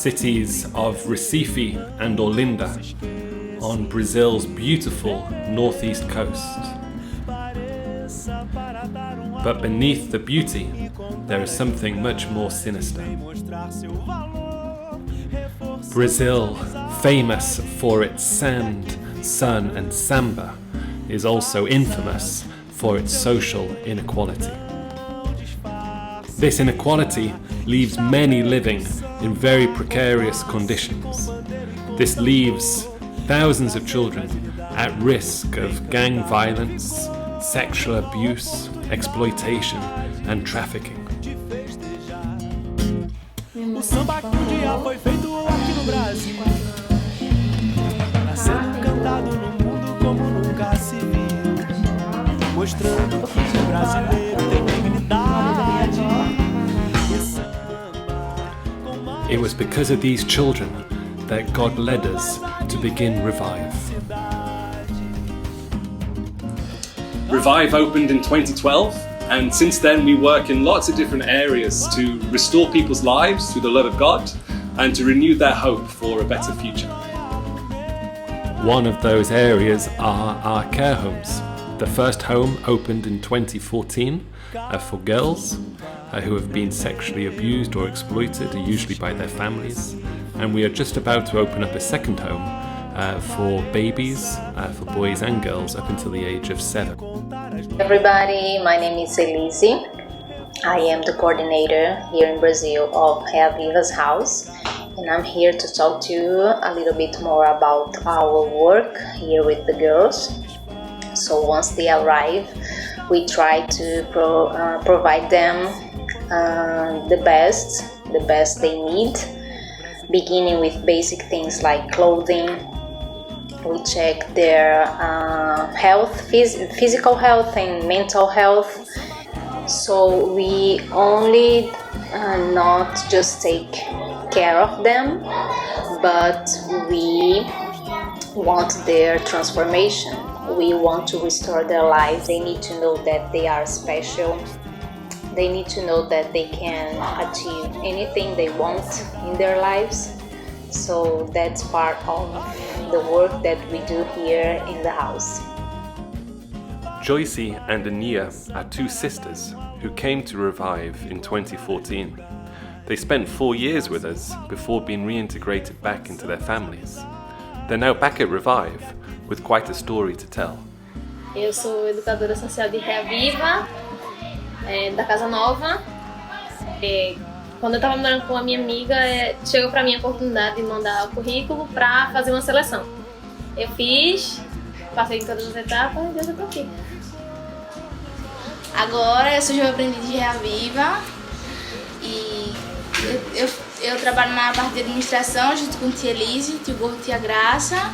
cities of Recife and Olinda on Brazil's beautiful northeast coast. But beneath the beauty, there is something much more sinister. Brazil, famous for its sand, sun and samba, is also infamous for its social inequality. This inequality leaves many living in very precarious conditions. This leaves thousands of children at risk of gang violence, sexual abuse, exploitation and trafficking. O samba mundial foi feito aqui no Brasil, nascendo cantado no mundo como nunca se viu, mostrando que o brasileiro tem dignidade. It was because of these children that God led us to begin ReVive. ReVive opened in 2012, and since then we work in lots of different areas to restore people's lives through the love of God and to renew their hope for a better future. One of those areas are our care homes. The first home opened in 2014 for girls who have been sexually abused or exploited, usually by their families. And we are just about to open up a second home for babies, for boys and girls up until the age of 7. Everybody, my name is Elise. I am the coordinator here in Brazil of ReVive's house, and I'm here to talk to you a little bit more about our work here with the girls. So once they arrive, we try to provide them the best they need, beginning with basic things like clothing. We check their health, physical health and mental health. So we only not just take care of them, but we want their transformation. We want to restore their lives. They need to know that they are special. They need to know that they can achieve anything they want in their lives. So that's part of the work that we do here in the house. Joycey and Ania are two sisters who came to ReVive in 2014. They spent 4 years with us before being reintegrated back into their families. They're now back at ReVive with quite a story to tell. Eu sou educadora social de ReVive, da Casa Nova. Quando eu estava morando com a minha amiga, chegou para mim a oportunidade de mandar o currículo para fazer uma seleção. Eu fiz, passei em todas as etapas e Deus eu tô aqui. Agora eu sou jovem aprendiz de ReVive e eu trabalho na parte de administração junto com a tia Elise, tio Gordo e tia Graça,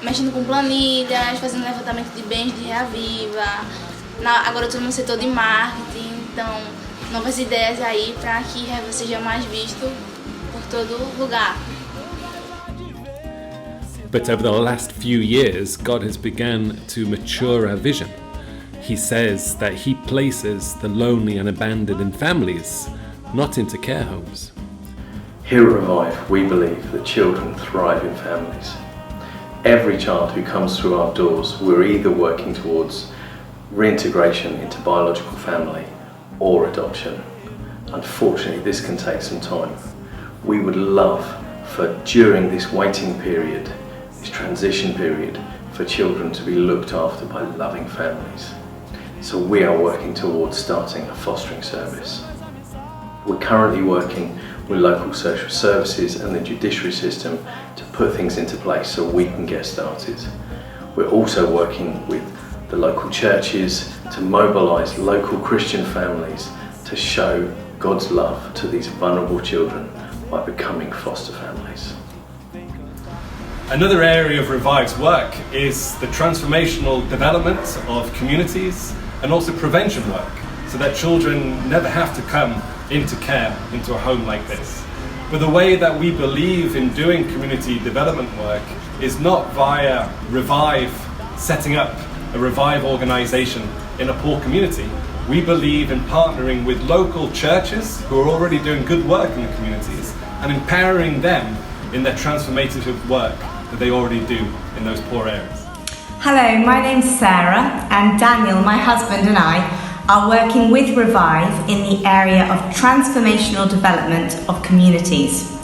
mexendo com planilhas, fazendo levantamento de bens de ReVive. Agora eu estou no setor de marketing, então novas ideias aí para que ReVive seja mais visto por todo lugar. But over the last few years, God has begun to mature our vision. He says that He places the lonely and abandoned in families, not into care homes. Here at ReVive, we believe that children thrive in families. Every child who comes through our doors, we're either working towards reintegration into biological family or adoption. Unfortunately, this can take some time. We would love for during this waiting period, this transition period, for children to be looked after by loving families. So we are working towards starting a fostering service. We're currently working with local social services and the judiciary system to put things into place so we can get started. We're also working with the local churches to mobilise local Christian families to show God's love to these vulnerable children by becoming foster families. Another area of ReVive's work is the transformational development of communities and also prevention work, so that children never have to come into care, into a home like this. But the way that we believe in doing community development work is not via ReVive setting up a ReVive organisation in a poor community, we believe in partnering with local churches who are already doing good work in the communities and empowering them in their transformative work that they already do in those poor areas. Hello, my name's Sarah, and Daniel, my husband, and I are working with ReVive in the area of transformational development of communities.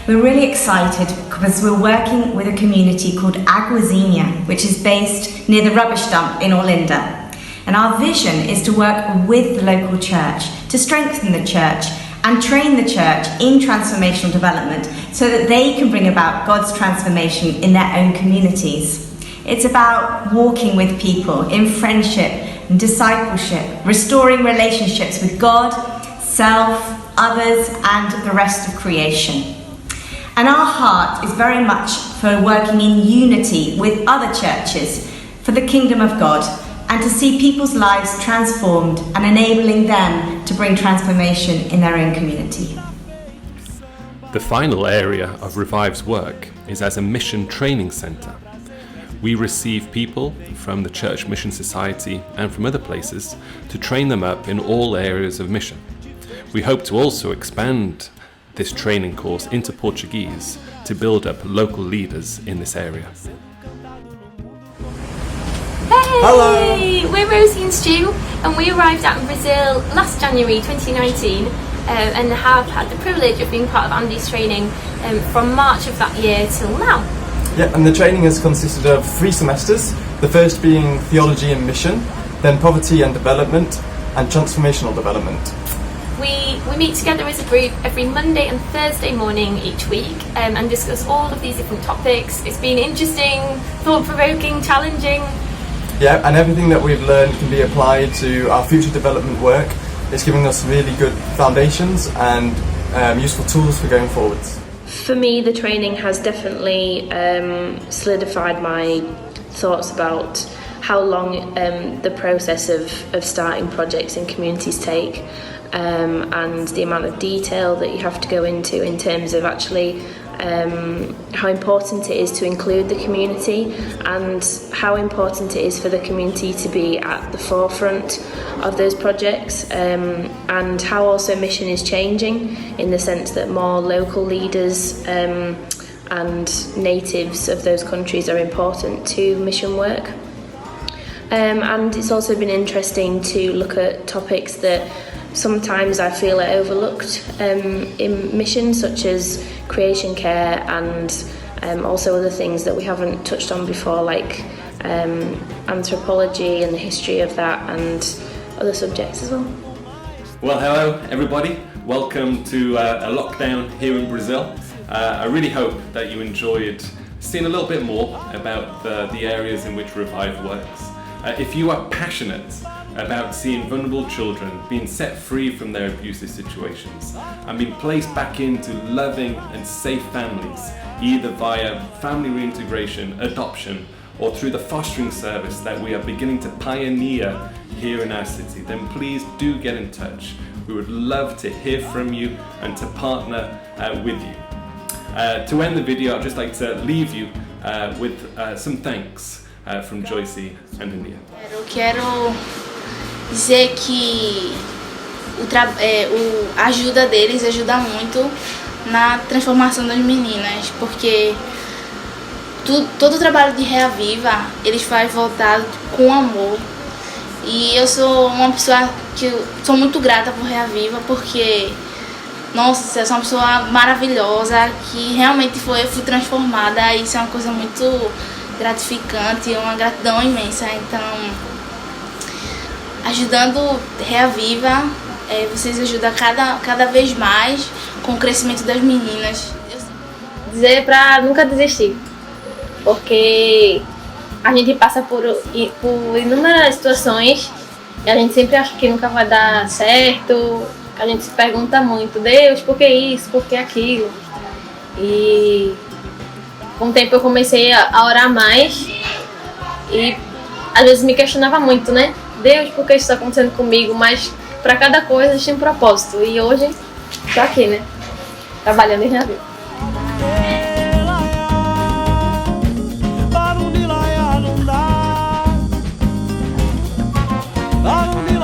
We're really excited because we're working with a community called Aguazinha, which is based near the rubbish dump in Olinda. And our vision is to work with the local church to strengthen the church and train the church in transformational development so that they can bring about God's transformation in their own communities. It's about walking with people in friendship and discipleship, restoring relationships with God, self, others, and the rest of creation. And our heart is very much for working in unity with other churches for the kingdom of God and to see people's lives transformed and enabling them to bring transformation in their own community. The final area of ReVive's work is as a mission training centre. We receive people from the Church Mission Society and from other places to train them up in all areas of mission. We hope to also expand this training course into Portuguese to build up local leaders in this area. Hey! Hello! We're Rosie and Stu, and we arrived out in Brazil last January 2019 and have had the privilege of being part of Andy's training from March of that year till now. Yeah, and the training has consisted of 3 semesters, the first being Theology and Mission, then Poverty and Development, and Transformational Development. We meet together as a group every Monday and Thursday morning each week and discuss all of these different topics. It's been interesting, thought-provoking, challenging. Yeah, and everything that we've learned can be applied to our future development work. It's giving us really good foundations and useful tools for going forwards. For me, the training has definitely solidified my thoughts about how long the process of starting projects in communities take and the amount of detail that you have to go into in terms of actually how important it is to include the community and how important it is for the community to be at the forefront of those projects and how also mission is changing in the sense that more local leaders and natives of those countries are important to mission work. And it's also been interesting to look at topics that sometimes I feel are overlooked in mission, such as creation care and also other things that we haven't touched on before, like anthropology and the history of that and other subjects as well. Well, hello everybody. Welcome to a lockdown here in Brazil. I really hope that you enjoyed seeing a little bit more about the areas in which ReVive works. If you are passionate about seeing vulnerable children being set free from their abusive situations and being placed back into loving and safe families, either via family reintegration, adoption, or through the fostering service that we are beginning to pioneer here in our city, then please do get in touch. We would love to hear from you and to partner with you. To end the video, I'd just like to leave you with some thanks from Joycey and India. Eu quero dizer que a ajuda deles ajuda muito na transformação das meninas, porque todo o trabalho de Reaviva eles fazem voltado com amor. E eu sou uma pessoa que sou muito grata por Reaviva, porque nossa, eu sou uma pessoa maravilhosa que realmente fui transformada, e isso é uma coisa muito gratificante, uma gratidão imensa. Então, ajudando Reaviva, vocês ajudam cada vez mais com o crescimento das meninas. Dizer pra nunca desistir, porque a gente passa por inúmeras situações e a gente sempre acha que nunca vai dar certo, a gente se pergunta muito, Deus, por que isso, por que aquilo? E com o tempo eu comecei a orar mais e às vezes me questionava muito, né? Deus, por que isso está acontecendo comigo? Mas para cada coisa existe um propósito, e hoje estou aqui, né? Trabalhando em Reaviva. Barulho